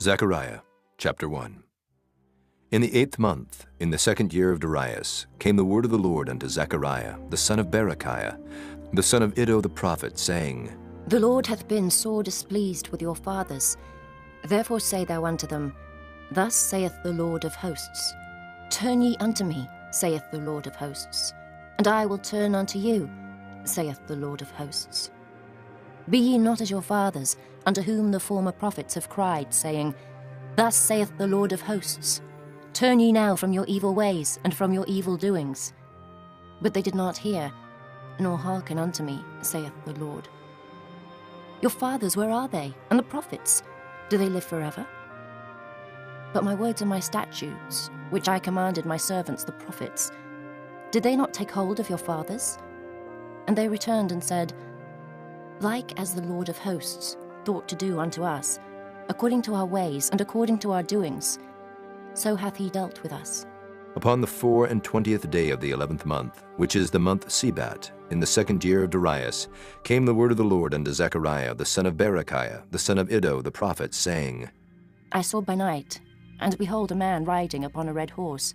Zechariah, chapter 1. In the 8th month, in the 2nd year of Darius, came the word of the Lord unto Zechariah, the son of Berechiah, the son of Iddo the prophet, saying, The Lord hath been sore displeased with your fathers. Therefore say thou unto them, Thus saith the Lord of hosts, Turn ye unto me, saith the Lord of hosts, and I will turn unto you, saith the Lord of hosts. Be ye not as your fathers, unto whom the former prophets have cried, saying, Thus saith the Lord of hosts, Turn ye now from your evil ways and from your evil doings. But they did not hear, nor hearken unto me, saith the Lord. Your fathers, where are they? And the prophets, do they live forever? But my words and my statutes, which I commanded my servants the prophets, did they not take hold of your fathers? And they returned and said, Like as the Lord of hosts thought to do unto us, according to our ways and according to our doings, so hath he dealt with us. Upon the 24th day of the 11th month, which is the month Sebat, in the 2nd year of Darius, came the word of the Lord unto Zechariah, the son of Berechiah, the son of Iddo the prophet, saying, I saw by night, and behold a man riding upon a red horse,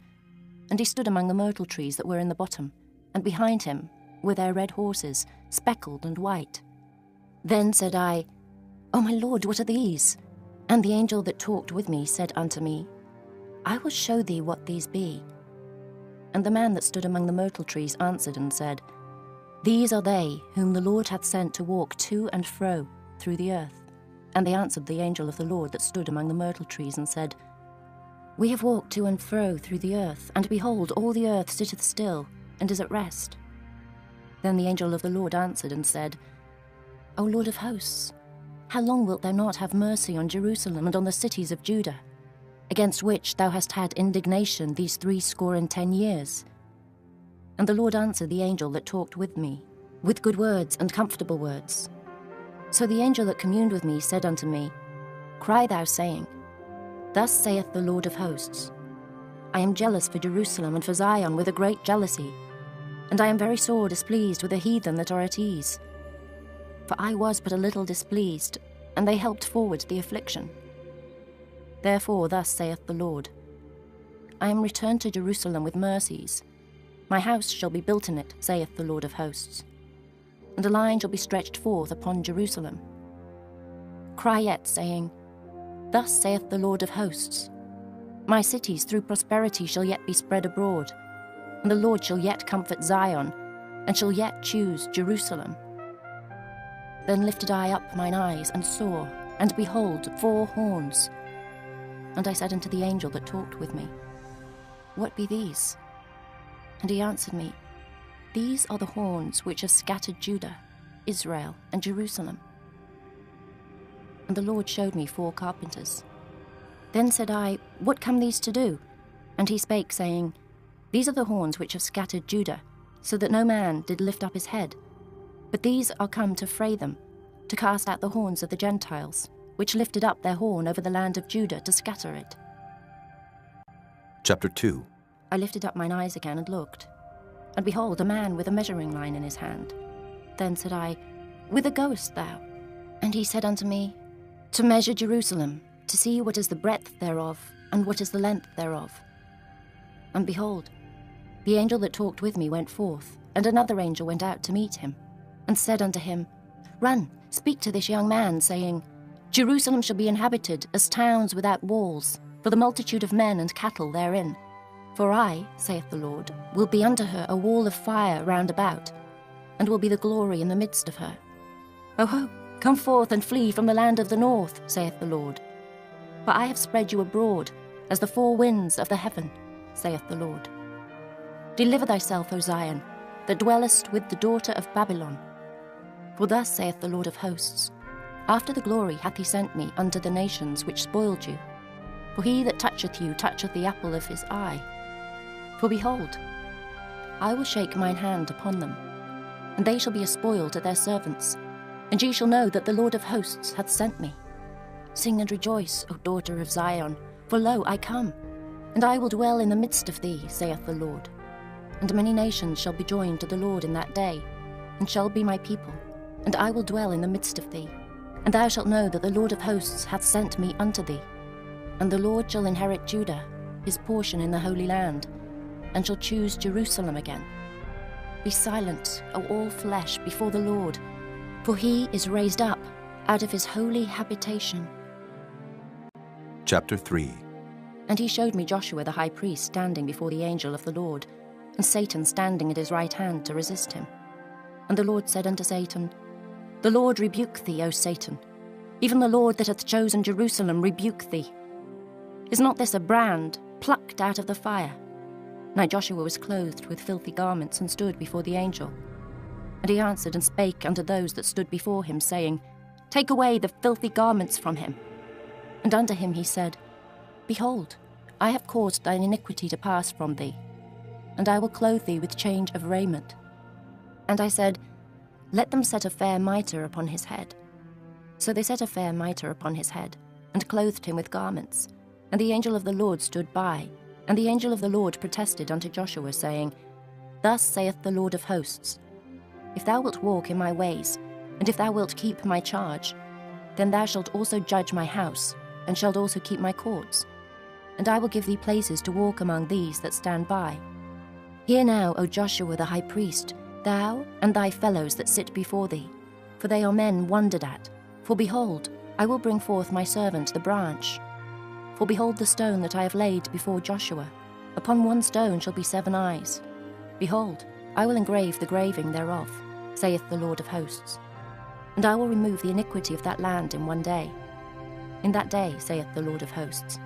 and he stood among the myrtle trees that were in the bottom, and behind him were their red horses, speckled and white. Then said I, O my Lord, what are these? And the angel that talked with me said unto me, I will show thee what these be. And the man that stood among the myrtle trees answered and said, These are they whom the Lord hath sent to walk to and fro through the earth. And they answered the angel of the Lord that stood among the myrtle trees and said, We have walked to and fro through the earth, and behold, all the earth sitteth still, and is at rest. Then the angel of the Lord answered and said, O Lord of hosts, how long wilt thou not have mercy on Jerusalem and on the cities of Judah, against which thou hast had indignation these 70 years? And the Lord answered the angel that talked with me, with good words and comfortable words. So the angel that communed with me said unto me, Cry thou, saying, Thus saith the Lord of hosts, I am jealous for Jerusalem and for Zion with a great jealousy, and I am very sore displeased with the heathen that are at ease. For I was but a little displeased, and they helped forward the affliction. Therefore thus saith the Lord, I am returned to Jerusalem with mercies. My house shall be built in it, saith the Lord of hosts, and a line shall be stretched forth upon Jerusalem. Cry yet, saying, Thus saith the Lord of hosts, My cities through prosperity shall yet be spread abroad, and the Lord shall yet comfort Zion, and shall yet choose Jerusalem. Then lifted I up mine eyes, and saw, and behold, 4 horns. And I said unto the angel that talked with me, What be these? And he answered me, These are the horns which have scattered Judah, Israel, and Jerusalem. And the Lord showed me 4 carpenters. Then said I, What come these to do? And he spake, saying, These are the horns which have scattered Judah, so that no man did lift up his head. But these are come to fray them, to cast out the horns of the Gentiles, which lifted up their horn over the land of Judah to scatter it. Chapter 2. I lifted up mine eyes again and looked, and behold, a man with a measuring line in his hand. Then said I, Whither goest thou? And he said unto me, To measure Jerusalem, to see what is the breadth thereof, and what is the length thereof. And behold, the angel that talked with me went forth, and another angel went out to meet him, and said unto him, Run, speak to this young man, saying, Jerusalem shall be inhabited as towns without walls, for the multitude of men and cattle therein. For I, saith the Lord, will be unto her a wall of fire round about, and will be the glory in the midst of her. O ho, come forth and flee from the land of the north, saith the Lord. For I have spread you abroad as the 4 winds of the heaven, saith the Lord. Deliver thyself, O Zion, that dwellest with the daughter of Babylon. For thus saith the Lord of hosts, After the glory hath he sent me unto the nations which spoiled you. For he that toucheth you toucheth the apple of his eye. For behold, I will shake mine hand upon them, and they shall be a spoil to their servants, and ye shall know that the Lord of hosts hath sent me. Sing and rejoice, O daughter of Zion, for lo, I come, and I will dwell in the midst of thee, saith the Lord. And many nations shall be joined to the Lord in that day, and shall be my people, and I will dwell in the midst of thee. And thou shalt know that the Lord of hosts hath sent me unto thee. And the Lord shall inherit Judah, his portion in the Holy Land, and shall choose Jerusalem again. Be silent, O all flesh, before the Lord, for he is raised up out of his holy habitation. Chapter 3. And he showed me Joshua the high priest standing before the angel of the Lord, and Satan standing at his right hand to resist him. And the Lord said unto Satan, The Lord rebuke thee, O Satan. Even the Lord that hath chosen Jerusalem rebuke thee. Is not this a brand plucked out of the fire? Now Joshua was clothed with filthy garments, and stood before the angel. And he answered and spake unto those that stood before him, saying, Take away the filthy garments from him. And unto him he said, Behold, I have caused thine iniquity to pass from thee, and I will clothe thee with change of raiment. And I said, Let them set a fair mitre upon his head. So they set a fair mitre upon his head, and clothed him with garments. And the angel of the Lord stood by, and the angel of the Lord protested unto Joshua, saying, Thus saith the Lord of hosts, If thou wilt walk in my ways, and if thou wilt keep my charge, then thou shalt also judge my house, and shalt also keep my courts. And I will give thee places to walk among these that stand by. Hear now, O Joshua the high priest, thou and thy fellows that sit before thee, for they are men wondered at. For behold, I will bring forth my servant the branch. For behold the stone that I have laid before Joshua. Upon one stone shall be 7 eyes. Behold, I will engrave the graving thereof, saith the Lord of hosts. And I will remove the iniquity of that land in one day. In that day, saith the Lord of hosts,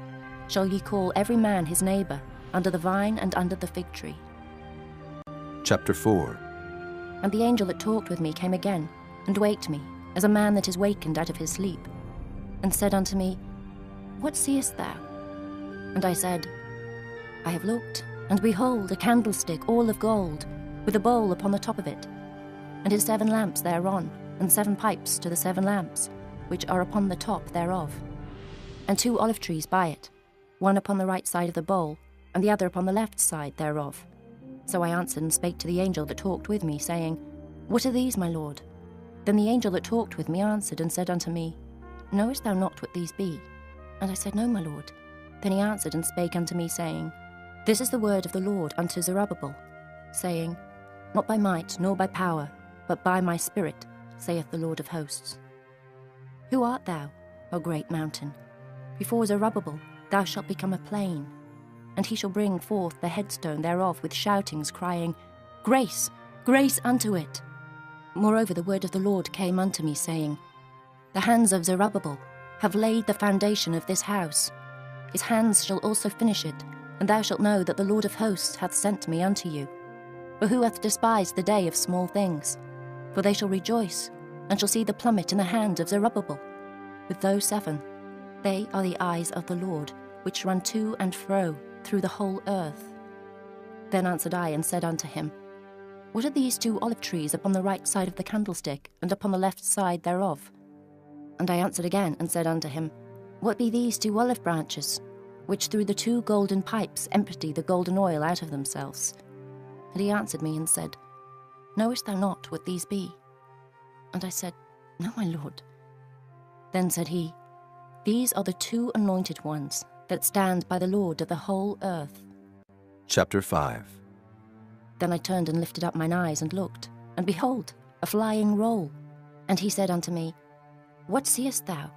shall ye call every man his neighbour, under the vine and under the fig tree. Chapter 4. And the angel that talked with me came again, and waked me, as a man that is wakened out of his sleep, and said unto me, What seest thou? And I said, I have looked, and behold, a candlestick all of gold, with a bowl upon the top of it, and his 7 lamps thereon, and 7 pipes to the 7 lamps, which are upon the top thereof, and 2 olive trees by it, one upon the right side of the bowl, and the other upon the left side thereof. So I answered and spake to the angel that talked with me, saying, What are these, my lord? Then the angel that talked with me answered and said unto me, Knowest thou not what these be? And I said, No, my lord. Then he answered and spake unto me, saying, This is the word of the Lord unto Zerubbabel, saying, Not by might nor by power, but by my spirit, saith the Lord of hosts. Who art thou, O great mountain? Before Zerubbabel thou shalt become a plain, and he shall bring forth the headstone thereof with shoutings, crying, Grace, grace unto it. Moreover the word of the Lord came unto me, saying, The hands of Zerubbabel have laid the foundation of this house. His hands shall also finish it, and thou shalt know that the Lord of hosts hath sent me unto you. For who hath despised the day of small things? For they shall rejoice, and shall see the plummet in the hand of Zerubbabel. With those 7, they are the eyes of the Lord, which run to and fro through the whole earth. Then answered I and said unto him, What are these 2 olive trees upon the right side of the candlestick, and upon the left side thereof? And I answered again and said unto him, What be these 2 olive branches, which through the 2 golden pipes empty the golden oil out of themselves? And he answered me and said, Knowest thou not what these be? And I said, No, my lord. Then said he, These are the 2 anointed ones that stand by the Lord of the whole earth. Chapter 5. Then I turned and lifted up mine eyes and looked, and behold, a flying roll. And he said unto me, What seest thou?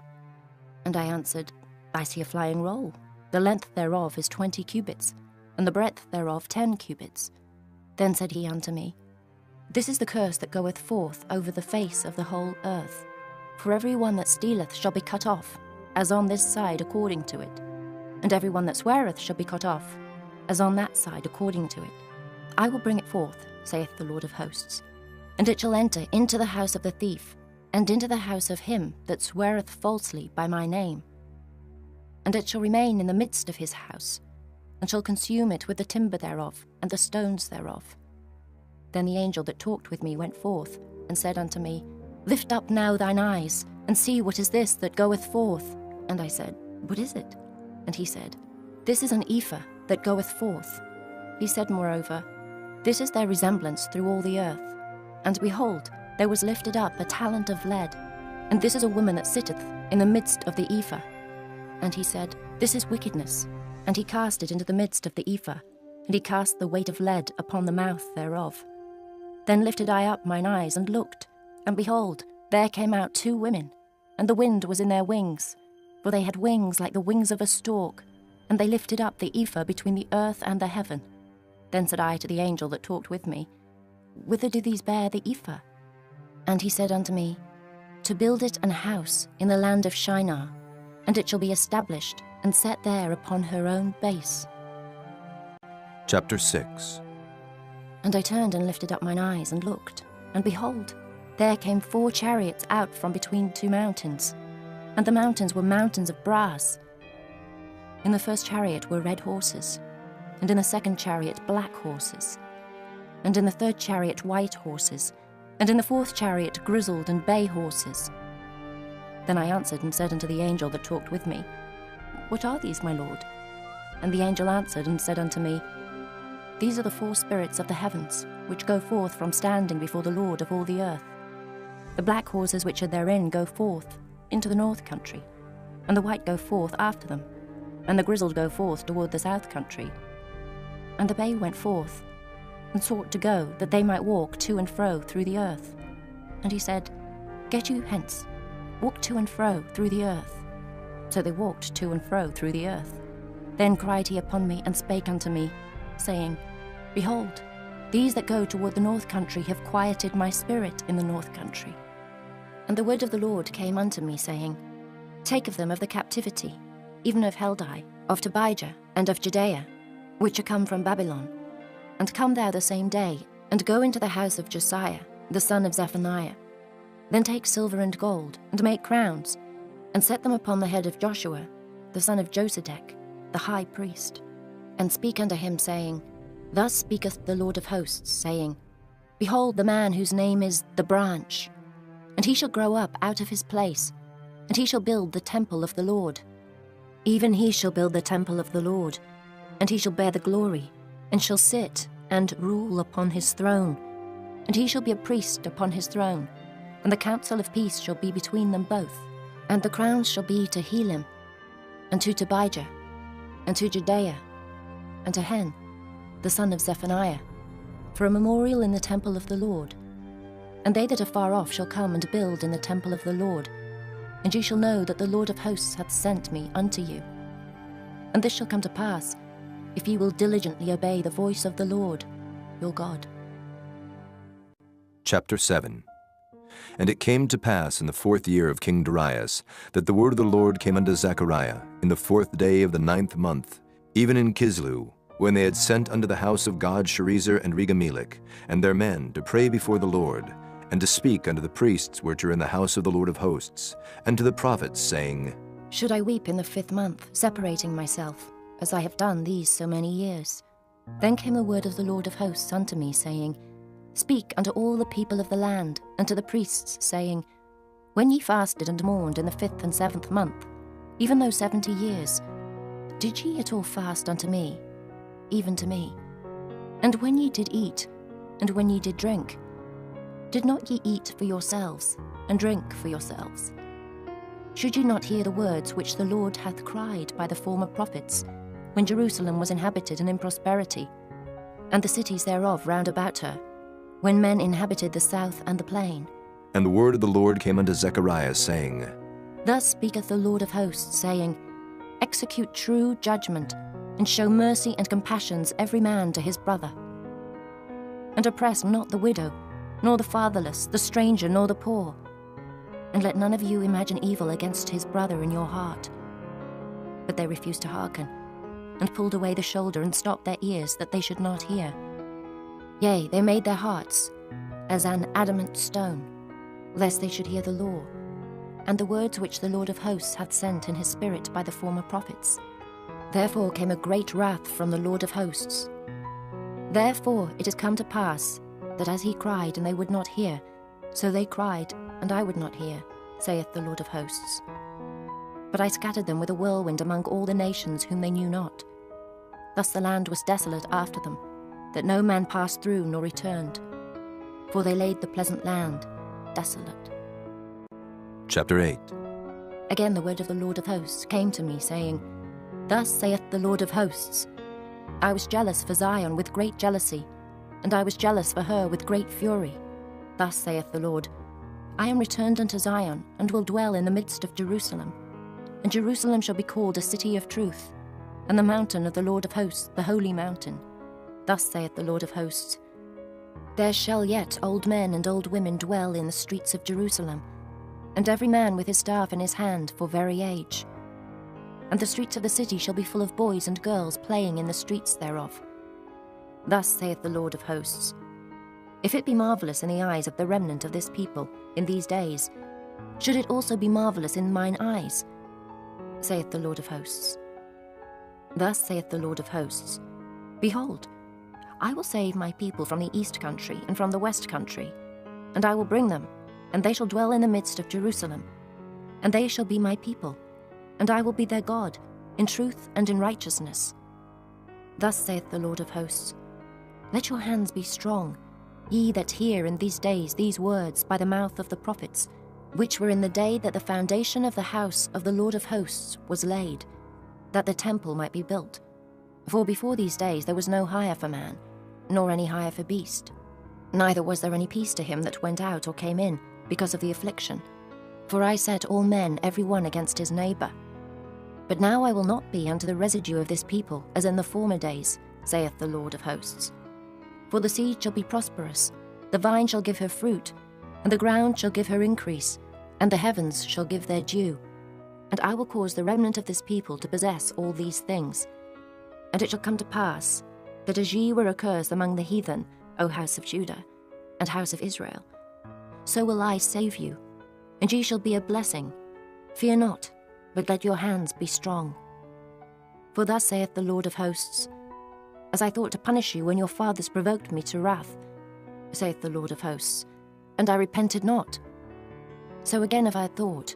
And I answered, I see a flying roll. The length thereof is 20 cubits, and the breadth thereof 10 cubits. Then said he unto me, This is the curse that goeth forth over the face of the whole earth. For every one that stealeth shall be cut off, as on this side according to it. And every one that sweareth shall be cut off, as on that side according to it. I will bring it forth, saith the Lord of hosts. And it shall enter into the house of the thief, and into the house of him that sweareth falsely by my name. And it shall remain in the midst of his house, and shall consume it with the timber thereof, and the stones thereof. Then the angel that talked with me went forth, and said unto me, Lift up now thine eyes, and see what is this that goeth forth. And I said, What is it? And he said, This is an ephah that goeth forth. He said moreover, This is their resemblance through all the earth. And behold, there was lifted up a talent of lead, and this is a woman that sitteth in the midst of the ephah. And he said, This is wickedness. And he cast it into the midst of the ephah, and he cast the weight of lead upon the mouth thereof. Then lifted I up mine eyes, and looked, and behold, there came out 2 women, and the wind was in their wings, for they had wings like the wings of a stork, and they lifted up the ephah between the earth and the heaven. Then said I to the angel that talked with me, Whither do these bear the ephah? And he said unto me, To build it an house in the land of Shinar, and it shall be established and set there upon her own base. Chapter 6. And I turned and lifted up mine eyes and looked, and behold, there came 4 chariots out from between 2 mountains, and the mountains were mountains of brass. In the first chariot were red horses, and in the second chariot black horses, and in the third chariot white horses, and in the fourth chariot grizzled and bay horses. Then I answered and said unto the angel that talked with me, What are these, my lord? And the angel answered and said unto me, These are the 4 spirits of the heavens, which go forth from standing before the Lord of all the earth. The black horses which are therein go forth into the north country, and the white go forth after them, and the grizzled go forth toward the south country. And the bay went forth, and sought to go, that they might walk to and fro through the earth. And he said, Get you hence, walk to and fro through the earth. So they walked to and fro through the earth. Then cried he upon me, and spake unto me, saying, Behold, these that go toward the north country have quieted my spirit in the north country. And the word of the Lord came unto me, saying, Take of them of the captivity, even of Heldai, of Tobijah, and of Judea, which are come from Babylon. And come thou the same day, and go into the house of Josiah, the son of Zephaniah. Then take silver and gold, and make crowns, and set them upon the head of Joshua, the son of Josedech, the high priest. And speak unto him, saying, Thus speaketh the Lord of hosts, saying, Behold the man whose name is the branch, and he shall grow up out of his place, and he shall build the temple of the Lord. Even he shall build the temple of the Lord, and he shall bear the glory, and shall sit and rule upon his throne. And he shall be a priest upon his throne, and the counsel of peace shall be between them both. And the crowns shall be to Helam, and to Tobijah, and to Judea, and to Hen, the son of Zephaniah, for a memorial in the temple of the Lord. And they that are far off shall come and build in the temple of the Lord, and ye shall know that the Lord of hosts hath sent me unto you. And this shall come to pass, if ye will diligently obey the voice of the Lord, your God. Chapter 7. And it came to pass in the 4th year of King Darius, that the word of the Lord came unto Zechariah in the 4th day of the 9th month, even in Kislew, when they had sent unto the house of God Sherezer and Regamelech, and their men, to pray before the Lord, and to speak unto the priests which are in the house of the Lord of hosts, and to the prophets, saying, Should I weep in the 5th month, separating myself, as I have done these so many years? Then came the word of the Lord of hosts unto me, saying, Speak unto all the people of the land, and to the priests, saying, When ye fasted and mourned in the 5th and 7th month, even those 70 years, did ye at all fast unto me, even to me? And when ye did eat, and when ye did drink, did not ye eat for yourselves, and drink for yourselves? Should ye not hear the words which the Lord hath cried by the former prophets, when Jerusalem was inhabited and in prosperity, and the cities thereof round about her, when men inhabited the south and the plain? And the word of the Lord came unto Zechariah, saying, Thus speaketh the Lord of hosts, saying, Execute true judgment, and show mercy and compassions every man to his brother. And oppress not the widow, nor the fatherless, the stranger, nor the poor. And let none of you imagine evil against his brother in your heart. But they refused to hearken, and pulled away the shoulder, and stopped their ears, that they should not hear. Yea, they made their hearts as an adamant stone, lest they should hear the law, and the words which the Lord of hosts hath sent in his spirit by the former prophets. Therefore came a great wrath from the Lord of hosts. Therefore it is come to pass, that as he cried, and they would not hear, so they cried, and I would not hear, saith the Lord of hosts. But I scattered them with a whirlwind among all the nations whom they knew not. Thus the land was desolate after them, that no man passed through nor returned, for they laid the pleasant land desolate. Chapter 8. Again the word of the Lord of hosts came to me, saying, Thus saith the Lord of hosts, I was jealous for Zion with great jealousy, and I was jealous for her with great fury. Thus saith the Lord, I am returned unto Zion, and will dwell in the midst of Jerusalem. And Jerusalem shall be called a city of truth, and the mountain of the Lord of hosts, the holy mountain. Thus saith the Lord of hosts, There shall yet old men and old women dwell in the streets of Jerusalem, and every man with his staff in his hand for very age. And the streets of the city shall be full of boys and girls playing in the streets thereof. Thus saith the Lord of hosts, If it be marvellous in the eyes of the remnant of this people in these days, should it also be marvellous in mine eyes, saith the Lord of hosts. Thus saith the Lord of hosts, Behold, I will save my people from the east country and from the west country, and I will bring them, and they shall dwell in the midst of Jerusalem, and they shall be my people, and I will be their God, in truth and in righteousness. Thus saith the Lord of hosts, Let your hands be strong, ye that hear in these days these words by the mouth of the prophets, which were in the day that the foundation of the house of the Lord of hosts was laid, that the temple might be built. For before these days there was no hire for man, nor any hire for beast. Neither was there any peace to him that went out or came in, because of the affliction. For I set all men every one against his neighbour. But now I will not be unto the residue of this people, as in the former days, saith the Lord of hosts. For the seed shall be prosperous, the vine shall give her fruit, and the ground shall give her increase, and the heavens shall give their dew. And I will cause the remnant of this people to possess all these things. And it shall come to pass, that as ye were accursed among the heathen, O house of Judah, and house of Israel, so will I save you, and ye shall be a blessing. Fear not, but let your hands be strong. For thus saith the Lord of hosts, As I thought to punish you when your fathers provoked me to wrath, saith the Lord of hosts, and I repented not. So again have I thought,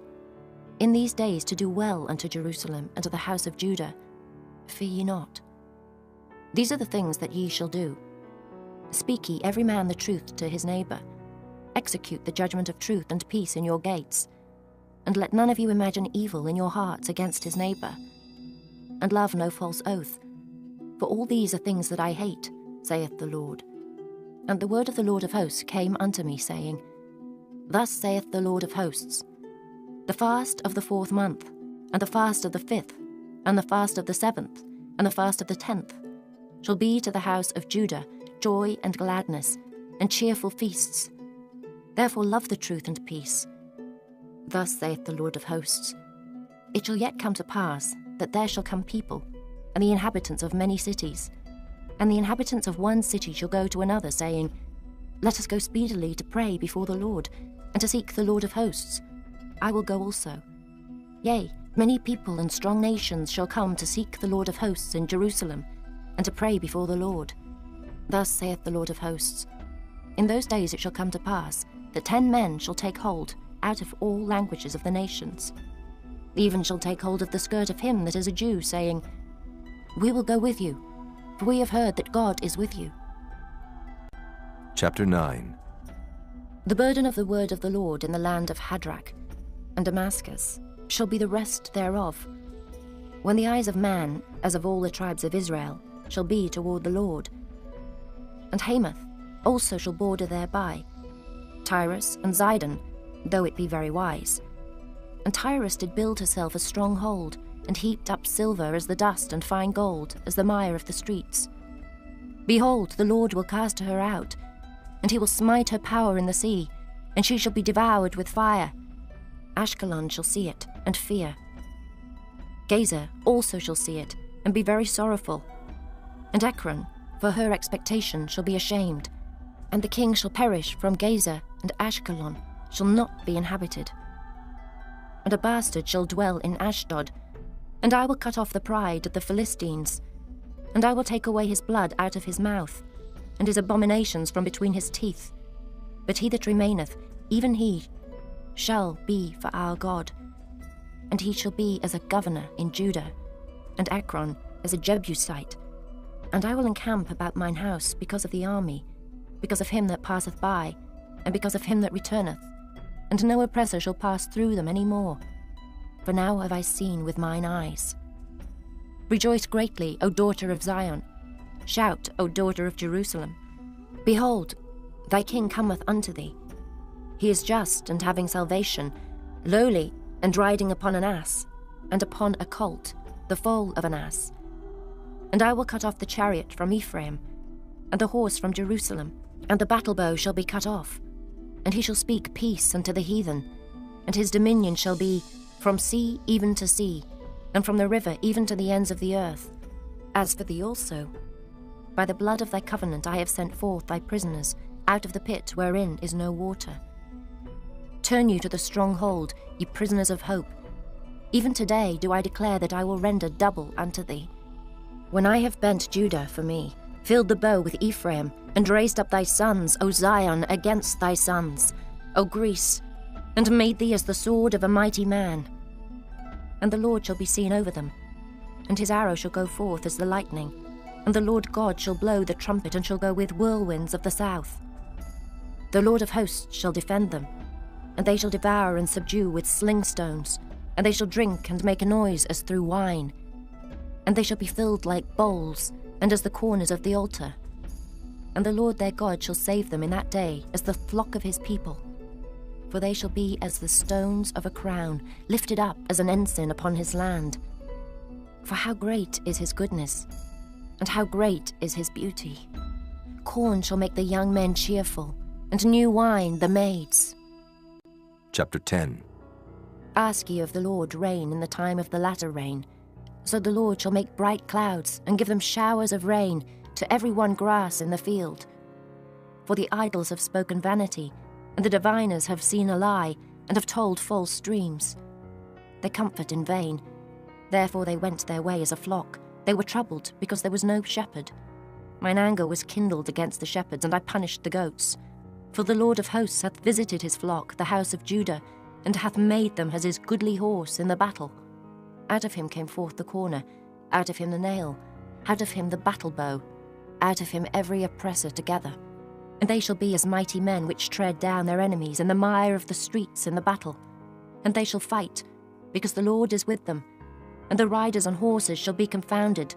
in these days to do well unto Jerusalem and to the house of Judah. Fear ye not. These are the things that ye shall do. Speak ye every man the truth to his neighbour. Execute the judgment of truth and peace in your gates. And let none of you imagine evil in your hearts against his neighbour. And love no false oath. For all these are things that I hate, saith the Lord. And the word of the Lord of hosts came unto me, saying, Thus saith the Lord of hosts, The fast of the 4th month, and the fast of the 5th, and the fast of the 7th, and the fast of the 10th, shall be to the house of Judah joy and gladness, and cheerful feasts. Therefore love the truth and peace. Thus saith the Lord of hosts, It shall yet come to pass, that there shall come people, and the inhabitants of many cities, and the inhabitants of one city shall go to another, saying, Let us go speedily to pray before the Lord, and to seek the Lord of hosts. I will go also. Yea, many people and strong nations shall come to seek the Lord of hosts in Jerusalem, and to pray before the Lord. Thus saith the Lord of hosts, In those days it shall come to pass, that 10 men shall take hold out of all languages of the nations, even shall take hold of the skirt of him that is a Jew, saying, We will go with you, for we have heard that God is with you. Chapter 9. The burden of the word of the Lord in the land of Hadrach and Damascus shall be the rest thereof, when the eyes of man, as of all the tribes of Israel, shall be toward the Lord. And Hamath also shall border thereby, Tyrus and Zidon, though it be very wise. And Tyrus did build herself a stronghold, and heaped up silver as the dust, and fine gold as the mire of the streets. Behold, the Lord will cast her out, and he will smite her power in the sea, and she shall be devoured with fire. Ashkelon shall see it, and fear. Gazer also shall see it, and be very sorrowful. And Ekron, for her expectation, shall be ashamed. And the king shall perish from Gazer, and Ashkelon shall not be inhabited. And a bastard shall dwell in Ashdod, and I will cut off the pride of the Philistines, and I will take away his blood out of his mouth, and his abominations from between his teeth. But he that remaineth, even he, shall be for our God. And he shall be as a governor in Judah, and Ekron as a Jebusite. And I will encamp about mine house because of the army, because of him that passeth by, and because of him that returneth, and no oppressor shall pass through them any more. for now have I seen with mine eyes. Rejoice greatly, O daughter of Zion. Shout, O daughter of Jerusalem. Behold, thy king cometh unto thee. He is just and having salvation, lowly and riding upon an ass, and upon a colt, the foal of an ass. And I will cut off the chariot from Ephraim, and the horse from Jerusalem, and the battle bow shall be cut off. And he shall speak peace unto the heathen, and his dominion shall be from sea even to sea, and from the river even to the ends of the earth. As for thee also, by the blood of thy covenant I have sent forth thy prisoners out of the pit wherein is no water. Turn you to the stronghold, ye prisoners of hope. Even today do I declare that I will render double unto thee. When I have bent Judah for me, filled the bow with Ephraim, and raised up thy sons, O Zion, against thy sons, O Greece, and made thee as the sword of a mighty man. And the Lord shall be seen over them, and his arrow shall go forth as the lightning, and the Lord God shall blow the trumpet, and shall go with whirlwinds of the south. The Lord of hosts shall defend them, and they shall devour and subdue with sling stones, and they shall drink and make a noise as through wine. And they shall be filled like bowls, and as the corners of the altar. And the Lord their God shall save them in that day as the flock of his people. For they shall be as the stones of a crown, lifted up as an ensign upon his land. For how great is his goodness, and how great is his beauty. Corn shall make the young men cheerful, and new wine the maids. Chapter 10. Ask ye of the Lord rain in the time of the latter rain. So the Lord shall make bright clouds, and give them showers of rain, to every one grass in the field. For the idols have spoken vanity, and the diviners have seen a lie, and have told false dreams. They comfort in vain. Therefore they went their way as a flock. They were troubled, because there was no shepherd. Mine anger was kindled against the shepherds, and I punished the goats. For the Lord of hosts hath visited his flock, the house of Judah, and hath made them as his goodly horse in the battle. Out of him came forth the corner, out of him the nail, out of him the battle bow, out of him every oppressor together. And they shall be as mighty men which tread down their enemies in the mire of the streets in the battle. And they shall fight, because the Lord is with them, and the riders on horses shall be confounded.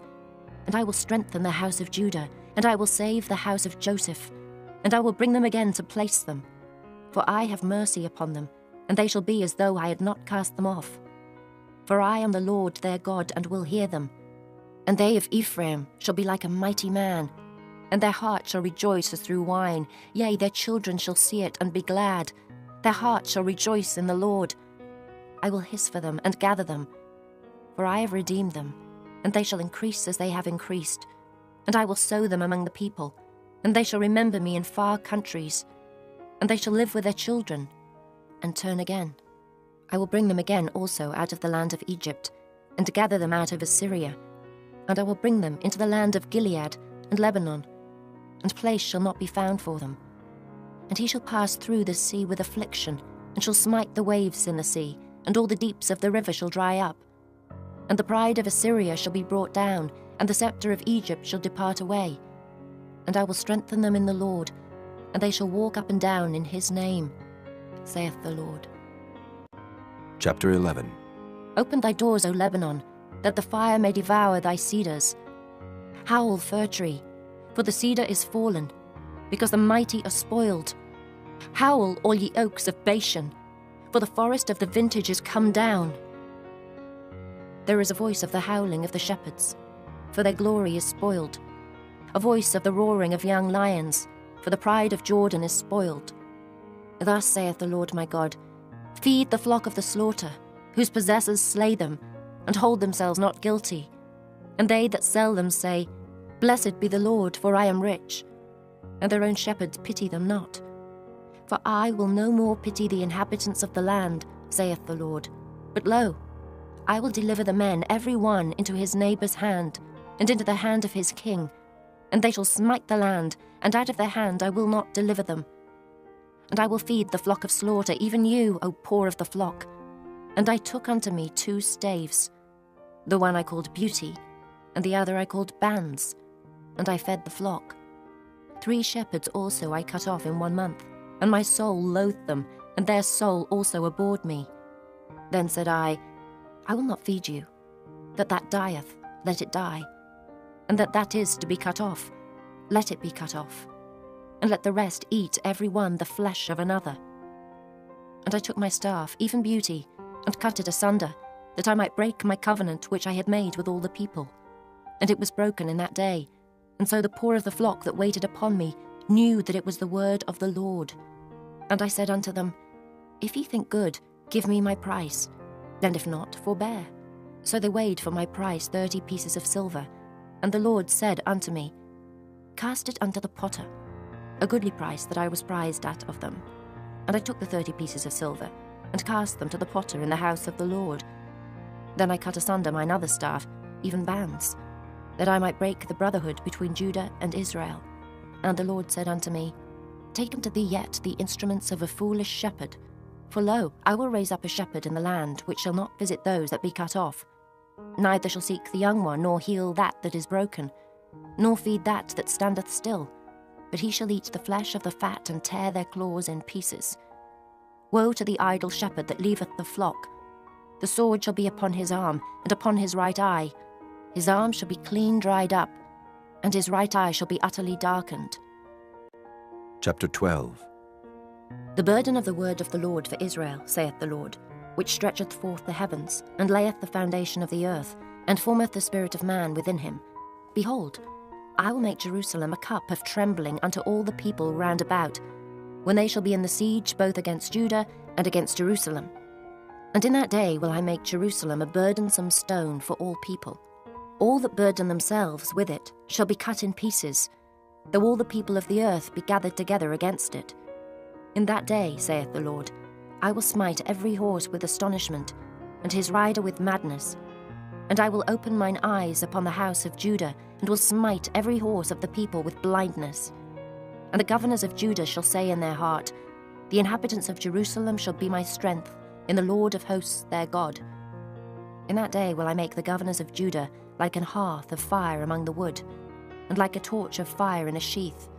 And I will strengthen the house of Judah, and I will save the house of Joseph, and I will bring them again to place them. For I have mercy upon them, and they shall be as though I had not cast them off. For I am the Lord their God, and will hear them. And they of Ephraim shall be like a mighty man, and their heart shall rejoice as through wine. Yea, their children shall see it and be glad. Their heart shall rejoice in the Lord. I will hiss for them and gather them, for I have redeemed them, and they shall increase as they have increased. And I will sow them among the people, and they shall remember me in far countries. And they shall live with their children, and turn again. I will bring them again also out of the land of Egypt, and gather them out of Assyria. And I will bring them into the land of Gilead and Lebanon, and place shall not be found for them. And he shall pass through the sea with affliction, and shall smite the waves in the sea, and all the deeps of the river shall dry up. And the pride of Assyria shall be brought down, and the scepter of Egypt shall depart away. And I will strengthen them in the Lord, and they shall walk up and down in his name, saith the Lord. Chapter 11. Open thy doors, O Lebanon, that the fire may devour thy cedars. Howl, fir tree, for the cedar is fallen, because the mighty are spoiled. Howl, all ye oaks of Bashan, for the forest of the vintage is come down. There is a voice of the howling of the shepherds, for their glory is spoiled. A voice of the roaring of young lions, for the pride of Jordan is spoiled. Thus saith the Lord my God, feed the flock of the slaughter, whose possessors slay them, and hold themselves not guilty. And they that sell them say, Blessed be the Lord, for I am rich. And their own shepherds pity them not. For I will no more pity the inhabitants of the land, saith the Lord. But lo, I will deliver the men every one into his neighbour's hand, and into the hand of his king. And they shall smite the land, and out of their hand I will not deliver them. And I will feed the flock of slaughter, even you, O poor of the flock. And I took unto me 2 staves. The one I called Beauty, and the other I called Bands. And I fed the flock. 3 shepherds also I cut off in 1 month, and my soul loathed them, and their soul also abhorred me. Then said I, I will not feed you. That dieth, let it die. And that is to be cut off, let it be cut off. And let the rest eat every one the flesh of another. And I took my staff, even beauty, and cut it asunder, that I might break my covenant which I had made with all the people. And it was broken in that day. And so the poor of the flock that waited upon me knew that it was the word of the Lord. And I said unto them, If ye think good, give me my price, and if not, forbear. So they weighed for my price 30 pieces of silver. And the Lord said unto me, Cast it unto the potter, a goodly price that I was prized at of them. And I took the 30 pieces of silver, and cast them to the potter in the house of the Lord. Then I cut asunder mine other staff, even bands, that I might break the brotherhood between Judah and Israel. And the Lord said unto me, Take unto thee yet the instruments of a foolish shepherd. For lo, I will raise up a shepherd in the land, which shall not visit those that be cut off, neither shall seek the young one, nor heal that is broken, nor feed that standeth still, but he shall eat the flesh of the fat, and tear their claws in pieces. Woe to the idle shepherd that leaveth the flock! The sword shall be upon his arm, and upon his right eye. His arm shall be clean dried up, and his right eye shall be utterly darkened. Chapter 12. The burden of the word of the Lord for Israel, saith the Lord, which stretcheth forth the heavens, and layeth the foundation of the earth, and formeth the spirit of man within him. Behold, I will make Jerusalem a cup of trembling unto all the people round about, when they shall be in the siege both against Judah and against Jerusalem. And in that day will I make Jerusalem a burdensome stone for all people. All that burden themselves with it shall be cut in pieces, though all the people of the earth be gathered together against it. In that day, saith the Lord, I will smite every horse with astonishment, and his rider with madness. And I will open mine eyes upon the house of Judah, and will smite every horse of the people with blindness. And the governors of Judah shall say in their heart, The inhabitants of Jerusalem shall be my strength in the Lord of hosts their God. In that day will I make the governors of Judah like an hearth of fire among the wood, and like a torch of fire in a sheath.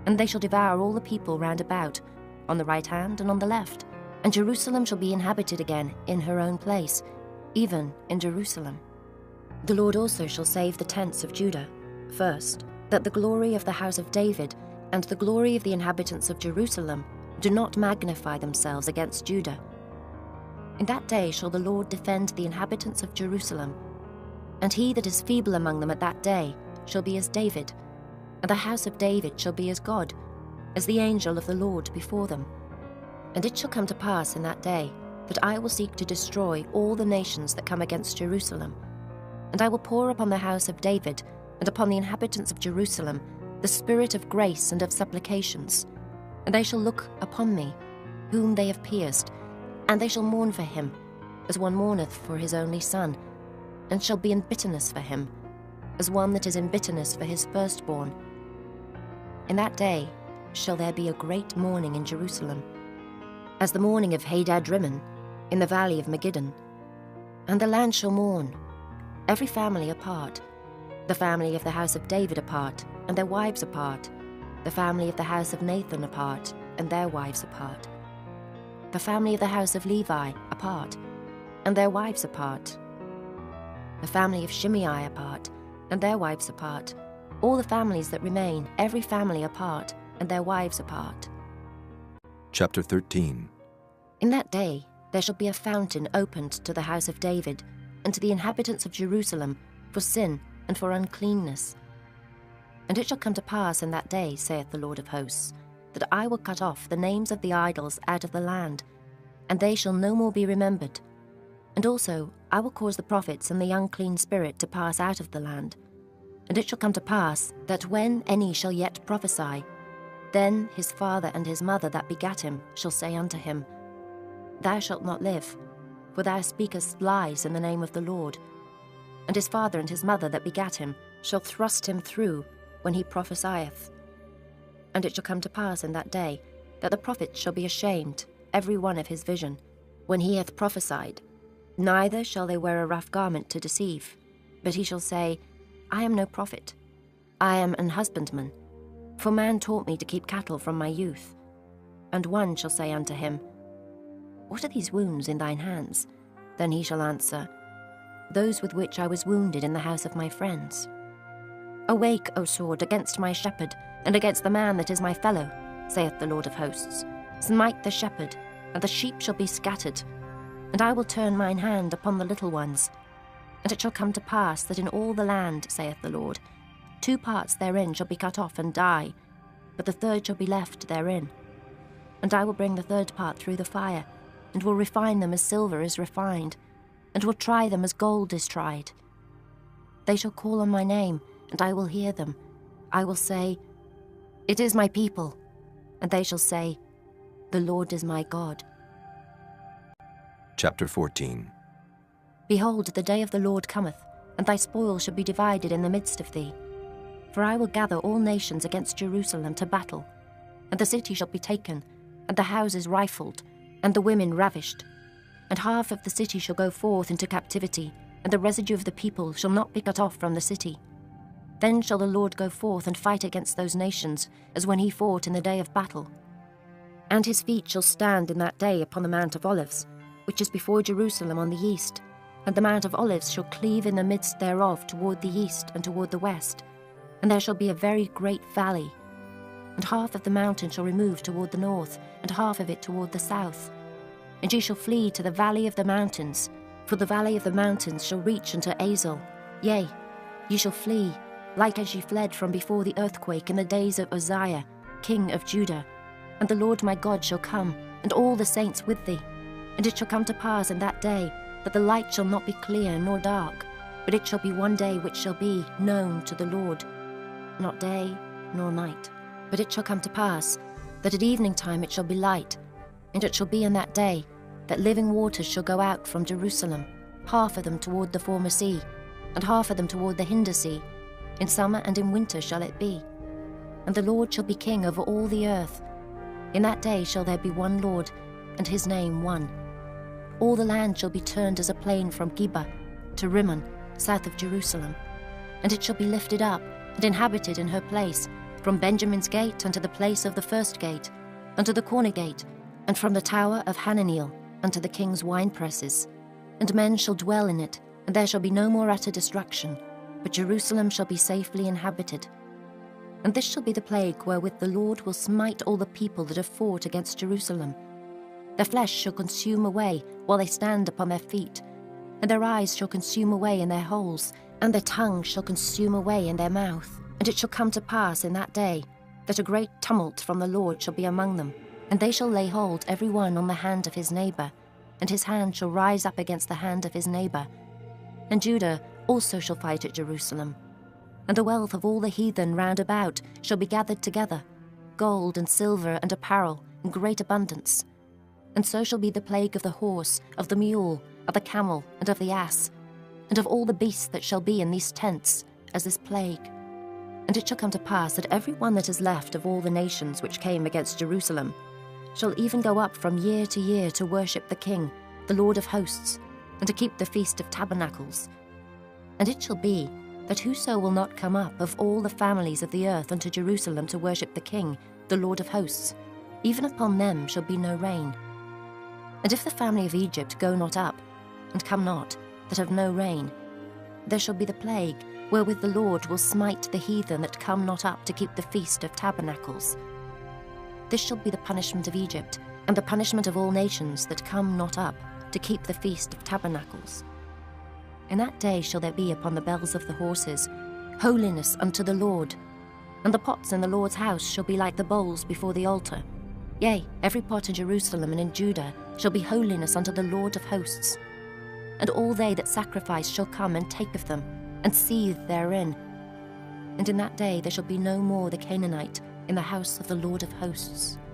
And they shall devour all the people round about, on the right hand and on the left. And Jerusalem shall be inhabited again in her own place, even in Jerusalem. The Lord also shall save the tents of Judah, first, that the glory of the house of David and the glory of the inhabitants of Jerusalem do not magnify themselves against Judah. In that day shall the Lord defend the inhabitants of Jerusalem, and he that is feeble among them at that day shall be as David, and the house of David shall be as God, as the angel of the Lord before them. And it shall come to pass in that day that I will seek to destroy all the nations that come against Jerusalem. And I will pour upon the house of David and upon the inhabitants of Jerusalem the spirit of grace and of supplications. And they shall look upon me, whom they have pierced, and they shall mourn for him, as one mourneth for his only son, and shall be in bitterness for him, as one that is in bitterness for his firstborn. In that day shall there be a great mourning in Jerusalem, as the mourning of Hadad-rimmon in the valley of Megiddo. And the land shall mourn, every family apart, the family of the house of David apart, and their wives apart, the family of the house of Nathan apart, and their wives apart, the family of the house of Levi apart, and their wives apart, the family of Shimei apart, and their wives apart, all the families that remain, every family apart, and their wives apart. Chapter 13. In that day there shall be a fountain opened to the house of David, and to the inhabitants of Jerusalem, for sin and for uncleanness. And it shall come to pass in that day, saith the Lord of hosts, that I will cut off the names of the idols out of the land, and they shall no more be remembered. And also I will cause the prophets and the unclean spirit to pass out of the land. And it shall come to pass that when any shall yet prophesy, then his father and his mother that begat him shall say unto him, Thou shalt not live, for thou speakest lies in the name of the Lord. And his father and his mother that begat him shall thrust him through when he prophesieth. And it shall come to pass in that day that the prophet shall be ashamed, every one of his vision, when he hath prophesied. Neither shall they wear a rough garment to deceive, but he shall say, I am no prophet, I am an husbandman, for man taught me to keep cattle from my youth. And one shall say unto him, What are these wounds in thine hands? Then he shall answer, those with which I was wounded in the house of my friends. Awake, O sword, against my shepherd, and against the man that is my fellow, saith the Lord of hosts. Smite the shepherd, and the sheep shall be scattered. And I will turn mine hand upon the little ones. And it shall come to pass that in all the land, saith the Lord, 2 parts therein shall be cut off and die, but the third shall be left therein. And I will bring the third part through the fire, and will refine them as silver is refined, and will try them as gold is tried. They shall call on my name, and I will hear them. I will say, It is my people. And they shall say, The Lord is my God. Chapter 14. Behold, the day of the Lord cometh, and thy spoil shall be divided in the midst of thee. For I will gather all nations against Jerusalem to battle, and the city shall be taken, and the houses rifled, and the women ravished. And half of the city shall go forth into captivity, and the residue of the people shall not be cut off from the city. Then shall the Lord go forth and fight against those nations, as when he fought in the day of battle. And his feet shall stand in that day upon the Mount of Olives, which is before Jerusalem on the east, and the Mount of Olives shall cleave in the midst thereof toward the east and toward the west, and there shall be a very great valley. And half of the mountain shall remove toward the north, and half of it toward the south. And ye shall flee to the valley of the mountains, for the valley of the mountains shall reach unto Azel. Yea, ye shall flee, like as ye fled from before the earthquake in the days of Uzziah, king of Judah. And the Lord my God shall come, and all the saints with thee. And it shall come to pass in that day, that the light shall not be clear nor dark, but it shall be one day which shall be known to the Lord, not day nor night. But it shall come to pass, that at evening time it shall be light, and it shall be in that day, that living waters shall go out from Jerusalem, half of them toward the former sea, and half of them toward the hinder sea. In summer and in winter shall it be. And the Lord shall be king over all the earth. In that day shall there be one Lord, and his name one. All the land shall be turned as a plain from Geba to Rimmon, south of Jerusalem. And it shall be lifted up, and inhabited in her place, from Benjamin's gate unto the place of the first gate, unto the corner gate, and from the tower of Hananiel unto the king's winepresses. And men shall dwell in it, and there shall be no more utter destruction, but Jerusalem shall be safely inhabited. And this shall be the plague wherewith the Lord will smite all the people that have fought against Jerusalem. Their flesh shall consume away while they stand upon their feet, and their eyes shall consume away in their holes, and their tongue shall consume away in their mouth. And it shall come to pass in that day, that a great tumult from the Lord shall be among them, and they shall lay hold every one on the hand of his neighbour, and his hand shall rise up against the hand of his neighbour. And Judah also shall fight at Jerusalem. And the wealth of all the heathen round about shall be gathered together, gold and silver and apparel in great abundance. And so shall be the plague of the horse, of the mule, of the camel, and of the ass, and of all the beasts that shall be in these tents, as this plague. And it shall come to pass that every one that is left of all the nations which came against Jerusalem shall even go up from year to year to worship the King, the Lord of hosts, and to keep the Feast of Tabernacles. And it shall be that whoso will not come up of all the families of the earth unto Jerusalem to worship the King, the Lord of hosts, even upon them shall be no rain. And if the family of Egypt go not up, and come not, that have no rain, there shall be the plague, wherewith the Lord will smite the heathen that come not up to keep the Feast of Tabernacles. This shall be the punishment of Egypt, and the punishment of all nations that come not up to keep the Feast of Tabernacles. In that day shall there be upon the bells of the horses holiness unto the Lord, and the pots in the Lord's house shall be like the bowls before the altar. Yea, every pot in Jerusalem and in Judah shall be holiness unto the Lord of hosts. And all they that sacrifice shall come and take of them, and seethe therein. And in that day there shall be no more the Canaanite in the house of the Lord of hosts.